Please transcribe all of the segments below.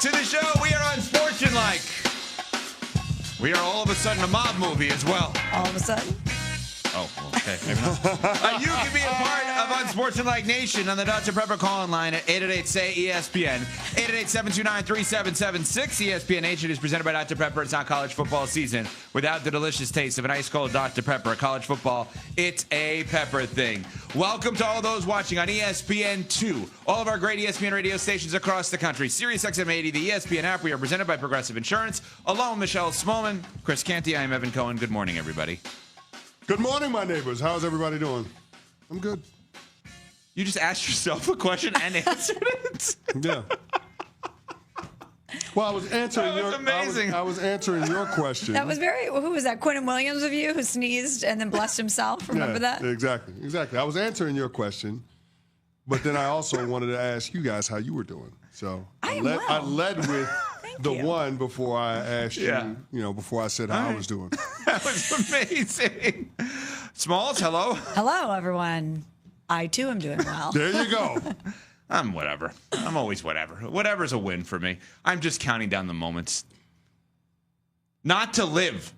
to the show. We are unsportsmanlike. We are all of a sudden a mob movie as well. All of a sudden? Oh, okay. Maybe not. You can be a part of Unsportsmanlike Nation on the Dr. Pepper call-in line at 888-SAY-ESPN. 888-729-3776. ESPN Nation is presented by Dr. Pepper. It's not college football season without the delicious taste of an ice-cold Dr. Pepper. College football, it's a pepper thing. Welcome to all those watching on ESPN2. All of our great ESPN radio stations across the country. Sirius XM 80, the ESPN app. We are presented by Progressive Insurance. Along with Michelle Smallman, Chris Canty, I am Evan Cohen. Good morning, everybody. Good morning, my neighbors. How's everybody doing? I'm good. You just asked yourself a question and answered it? Yeah. Well, I was answering That was amazing. I was answering your question. That was who was that? Quentin Williams of you who sneezed and then blessed himself? Remember that? Exactly. I was answering your question, but then I also wanted to ask you guys how you were doing. So I led with the one before I asked you, before I said how I was doing. That was amazing. Smalls, hello. Hello, everyone. I, too, am doing well. There you go. I'm whatever. I'm always whatever. Whatever's a win for me. I'm just counting down the moments. Not to live.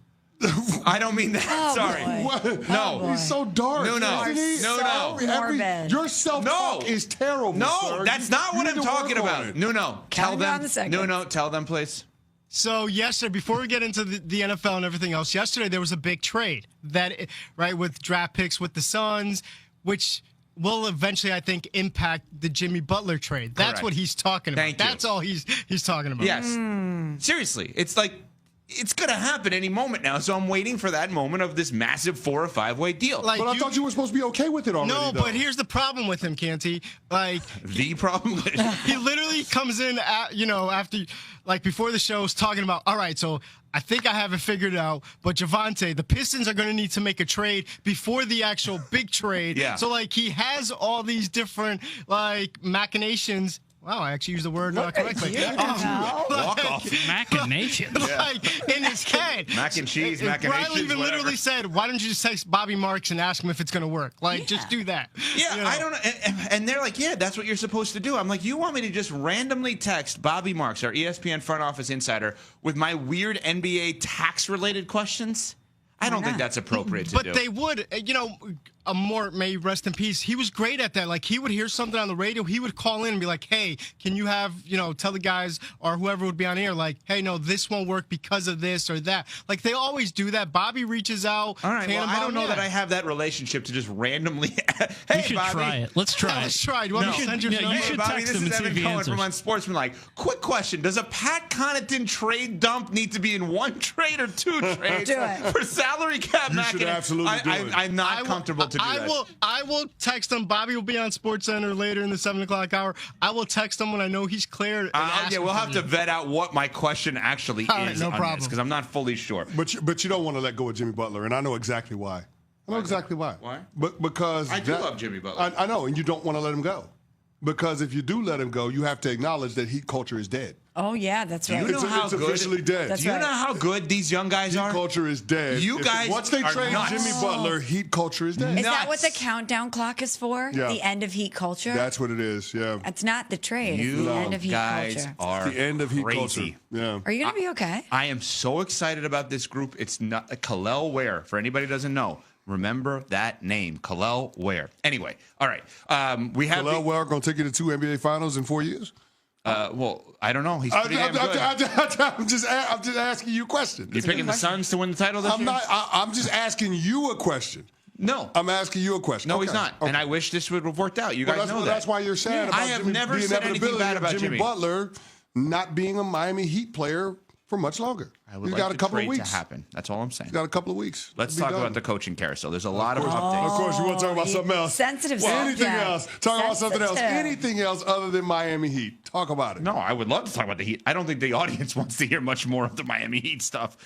I don't mean that. Oh, Sorry. What? No. He's so dark. No. Morbid. Your self-talk is terrible. No, sir. that's not what I'm talking about. No. Tell them. Tell them, please. So yesterday, before we get into the NFL and everything else, yesterday there was a big trade with draft picks with the Suns, which will eventually, I think, impact the Jimmy Butler trade. That's Correct. what he's talking about. Thank you. That's all he's talking about. Yes. Seriously, it's like it's going to happen any moment now. So I'm waiting for that moment of this massive 4- or 5-way deal. But I thought you were supposed to be okay with it already. No, though. but here's the problem with him, Canty. The problem. He literally comes in, after, before the show, is talking about, all right, so I think I have it figured out, but Javonte, the Pistons are going to need to make a trade before the actual big trade. Yeah. So, he has all these different, machinations. Wow, I actually used the word correctly. Walk off. Machinations. In his head. Mac and cheese, machinations, Riley even whatever. literally said, why don't you just text Bobby Marks and ask him if it's going to work? Just do that. Yeah, I don't know. And they're like, yeah, that's what you're supposed to do. I'm like, you want me to just randomly text Bobby Marks, our ESPN front office insider, with my weird NBA tax-related questions? I don't think that's appropriate to do. But they would, Amort, may rest in peace, he was great at that. He would hear something on the radio, he would call in and be like, hey, can you have, tell the guys or whoever would be on air, hey, no, this won't work because of this or that. They always do that. Bobby reaches out. All right, well, I don't know that I have that relationship to just randomly, hey, you should Bobby. try it. Let's try it. Let's try it. You want me to send your number? You should Bobby, text this him is and see Evan if he Cohen answers. from Unsportsmanlike. Quick question. Does a Pat Connaughton trade dump need to be in one trade or two trades Do it. for salary cap? You should absolutely do it. I'm not comfortable to do that. I will text him. Bobby will be on SportsCenter later in the 7 o'clock hour. I will text him when I know he's cleared. We'll have to vet out what my question actually right, is no on problem. this, because I'm not fully sure. But you don't want to let go of Jimmy Butler, and I know exactly why. I know exactly why. Why? Because I do love Jimmy Butler. I know, and you don't want to let him go. Because if you do let him go, you have to acknowledge that heat culture is dead. Oh, yeah, that's right. You know how it's good- officially dead. That's Do you right. know how good these young guys Heat are? culture is dead. Once they are trade nuts. Jimmy Butler, heat culture is dead. Is that what the nuts. countdown clock is for? Yeah. The end of heat culture? That's what it is, yeah. It's not the trade. It's You the end of heat guys culture. are The end of heat crazy. culture. Yeah. Are you going to be okay? I am so excited about this group. It's not Khalil Ware. For anybody who doesn't know, remember that name, Khalil Ware. Anyway, all right. We have Khalil Ware going to take you to 2 NBA Finals in 4 years? well, I don't know. He's pretty damn good. I'm just asking you a question. You picking the Suns to win the title this I'm year? not. I'm just asking you a question. No. I'm asking you a question. No, Okay. he's not. Okay. And I wish this would have worked out. You Well, guys know that. That's why you're sad about I have Jimmy, never the said anything inevitability bad about of Jimmy. Butler not being a Miami Heat player for much longer. I would He's like got the a couple trade of weeks. to happen. That's all I'm saying. He's got a couple of weeks. Let's It'll talk be done. about the coaching carousel. There's a lot of Of updates. course, you want to talk about something else. Sensitive Anything subject. else? Talk about something else. Sensitive. Anything else other than Miami Heat? Talk about it. No, I would love to talk about the Heat. I don't think the audience wants to hear much more of the Miami Heat stuff.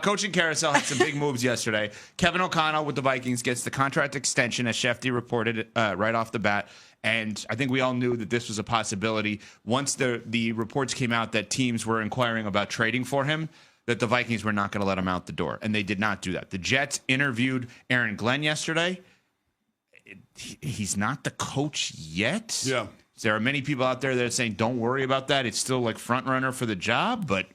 Coaching carousel had some big moves yesterday. Kevin O'Connell with the Vikings gets the contract extension, as Schefter reported right off the bat. And I think we all knew that this was a possibility. Once the reports came out that teams were inquiring about trading for him, that the Vikings were not going to let him out the door. And they did not do that. The Jets interviewed Aaron Glenn yesterday. He's not the coach yet. Yeah. There are many people out there that are saying, don't worry about that. It's still like front runner for the job. But,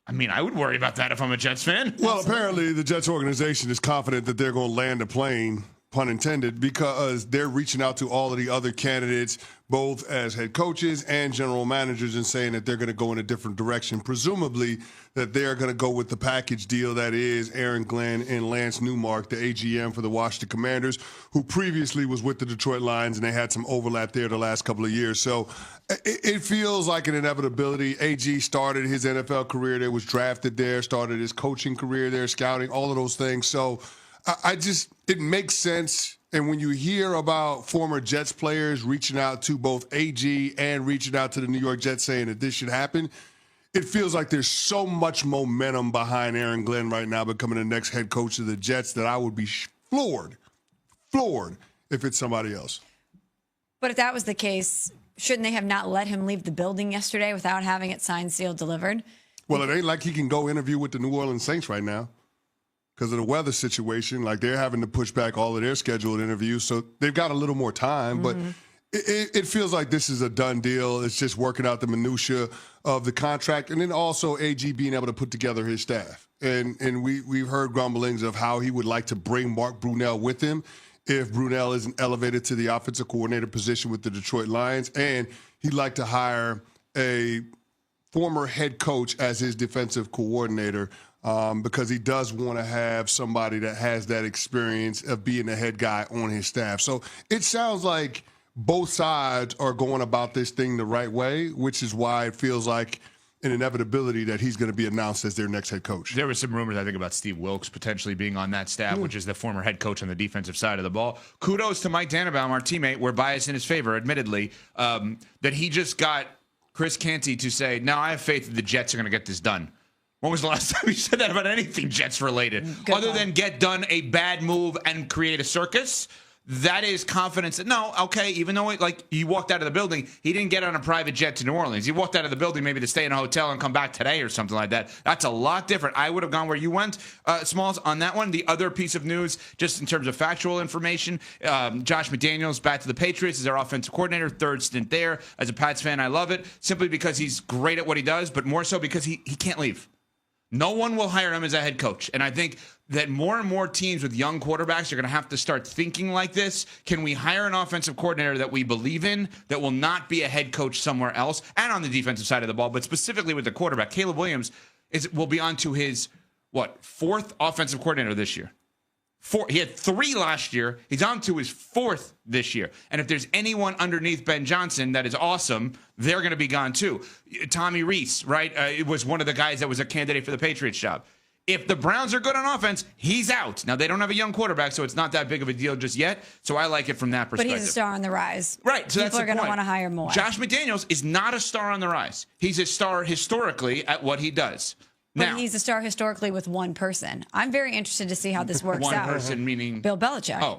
I mean, I would worry about that if I'm a Jets fan. Well, apparently the Jets organization is confident that they're going to land a plane, pun intended, because they're reaching out to all of the other candidates, both as head coaches and general managers, and saying that they're going to go in a different direction. Presumably that they're going to go with the package deal that is Aaron Glenn and Lance Newmark, the AGM for the Washington Commanders, who previously was with the Detroit Lions, and they had some overlap there the last couple of years. So it feels like an inevitability. AG started his NFL career there, was drafted there, started his coaching career there, scouting, all of those things. So it makes sense. And when you hear about former Jets players reaching out to both AG and reaching out to the New York Jets saying that this should happen, it feels like there's so much momentum behind Aaron Glenn right now becoming the next head coach of the Jets that I would be floored if it's somebody else. But if that was the case, shouldn't they have not let him leave the building yesterday without having it signed, sealed, delivered? Well, it ain't like he can go interview with the New Orleans Saints right now because of the weather situation. Like, they're having to push back all of their scheduled interviews, so they've got a little more time. But it feels like this is a done deal. It's just working out the minutia of the contract, and then also AG being able to put together his staff. And we've heard grumblings of how he would like to bring Mark Brunell with him if Brunell isn't elevated to the offensive coordinator position with the Detroit Lions, and he'd like to hire a former head coach as his defensive coordinator, because he does want to have somebody that has that experience of being the head guy on his staff. So it sounds like both sides are going about this thing the right way, which is why it feels like an inevitability that he's going to be announced as their next head coach. There were some rumors, I think, about Steve Wilkes potentially being on that staff, which is the former head coach on the defensive side of the ball. Kudos to Mike Tannenbaum, our teammate. We're biased in his favor, admittedly, that he just got Chris Canty to say, no, I have faith that the Jets are going to get this done. When was the last time you said that about anything Jets related? Other than get done a bad move and create a circus? That is confidence that, no, okay, even though he walked out of the building, he didn't get on a private jet to New Orleans. He walked out of the building maybe to stay in a hotel and come back today or something like that. That's a lot different. I would have gone where you went, Smalls, on that one. The other piece of news, just in terms of factual information, Josh McDaniels back to the Patriots as their offensive coordinator, third stint there. As a Pats fan, I love it, simply because he's great at what he does, but more so because he can't leave. No one will hire him as a head coach. And I think that more and more teams with young quarterbacks are going to have to start thinking like this. Can we hire an offensive coordinator that we believe in, that will not be a head coach somewhere else, and on the defensive side of the ball, but specifically with the quarterback? Caleb Williams will be on to his, fourth offensive coordinator this year. He had 3 last year. He's on to his 4th this year. And if there's anyone underneath Ben Johnson that is awesome, they're going to be gone too. Tommy Reese, right? It was one of the guys that was a candidate for the Patriots job. If the Browns are good on offense, he's out. Now, they don't have a young quarterback, so it's not that big of a deal just yet. So I like it from that perspective. But he's a star on the rise. Right. So People are going to want to hire more. Josh McDaniels is not a star on the rise. He's a star historically at what he does. But he's a star historically with one person. I'm very interested to see how this works out. One person meaning? Bill Belichick. Oh.